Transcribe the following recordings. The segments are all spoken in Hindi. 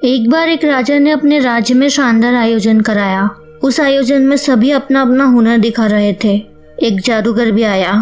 एक बार एक राजा ने अपने राज्य में शानदार आयोजन कराया। उस आयोजन में सभी अपना अपना हुनर दिखा रहे थे। एक जादूगर भी आया।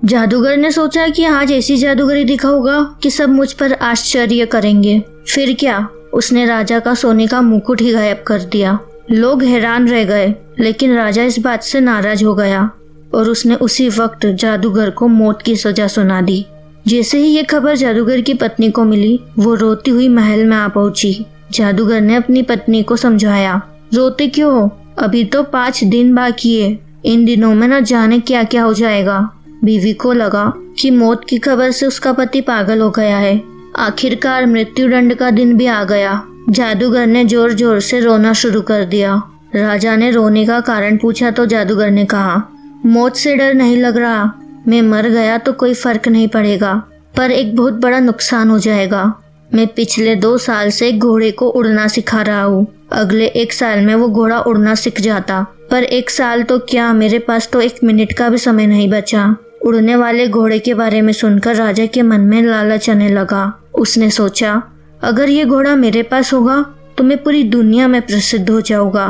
जादूगर ने सोचा कि आज ऐसी जादूगरी दिखाऊंगा कि सब मुझ पर आश्चर्य करेंगे। फिर क्या, उसने राजा का सोने का मुकुट ही गायब कर दिया। लोग हैरान रह गए, लेकिन राजा इस बात से नाराज हो गया और उसने उसी वक्त जादूगर को मौत की सजा सुना दी। जैसे ही ये खबर जादूगर की पत्नी को मिली, वो रोती हुई महल में आ पहुंची। जादूगर ने अपनी पत्नी को समझाया, रोते क्यों हो? अभी तो 5 दिन बाकी है। इन दिनों में न जाने क्या क्या हो जाएगा। बीवी को लगा कि मौत की खबर से उसका पति पागल हो गया है। आखिरकार मृत्युदंड का दिन भी आ गया। जादूगर ने जोर जोर से रोना शुरू कर दिया। राजा ने रोने का कारण पूछा तो जादूगर ने कहा, मौत से डर नहीं लग रहा। मैं मर गया तो कोई फर्क नहीं पड़ेगा, पर एक बहुत बड़ा नुकसान हो जाएगा। मैं पिछले 2 साल से घोड़े को उड़ना सिखा रहा हूँ। अगले 1 साल में वो घोड़ा उड़ना सीख जाता, पर 1 साल तो क्या, मेरे पास तो 1 मिनट का भी समय नहीं बचा। उड़ने वाले घोड़े के बारे में सुनकर राजा के मन में लालच आने लगा। उसने सोचा, अगर ये घोड़ा मेरे पास होगा तो मैं पूरी दुनिया में प्रसिद्ध हो जाऊंगा।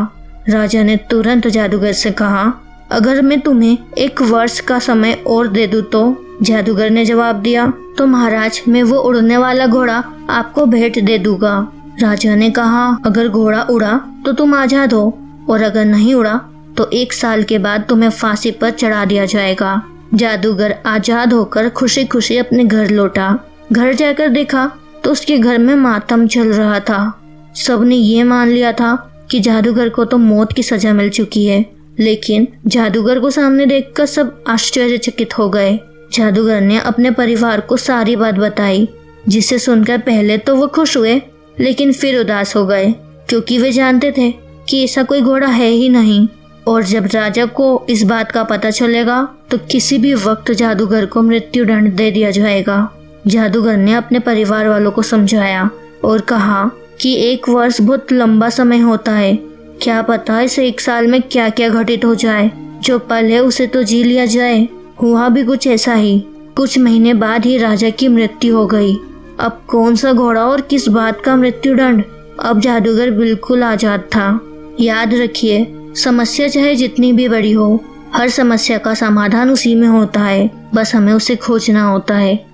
राजा ने तुरंत जादूगर से कहा, अगर मैं तुम्हें 1 वर्ष का समय और दे दूं तो? जादूगर ने जवाब दिया, तो महाराज, मैं वो उड़ने वाला घोड़ा आपको भेंट दे दूंगा। राजा ने कहा, अगर घोड़ा उड़ा तो तुम आजाद हो, और अगर नहीं उड़ा तो 1 साल के बाद तुम्हें फांसी पर चढ़ा दिया जाएगा। जादूगर आजाद होकर खुशी खुशी अपने घर लौटा। घर जाकर देखा तो उसके घर में मातम चल रहा था। सबने ये मान लिया था कि जादूगर को तो मौत की सजा मिल चुकी है, लेकिन जादूगर को सामने देखकर सब आश्चर्यचकित हो गए। जादूगर ने अपने परिवार को सारी बात बताई, जिसे सुनकर पहले तो वो खुश हुए, लेकिन फिर उदास हो गए, क्योंकि वे जानते थे कि ऐसा कोई घोड़ा है ही नहीं। और जब राजा को इस बात का पता चलेगा तो किसी भी वक्त जादूगर को मृत्युदंड दे दिया जाएगा। जादूगर ने अपने परिवार वालों को समझाया और कहा कि 1 वर्ष बहुत लंबा समय होता है। क्या पता इस 1 साल में क्या क्या घटित हो जाए। जो पल है उसे तो जी लिया जाए। हुआ भी कुछ ऐसा ही। कुछ महीने बाद ही राजा की मृत्यु हो गई। अब कौन सा घोड़ा और किस बात का मृत्युदंड? अब जादूगर बिल्कुल आजाद था। याद रखिए, समस्या चाहे जितनी भी बड़ी हो, हर समस्या का समाधान उसी में होता है। बस हमें उसे खोजना होता है।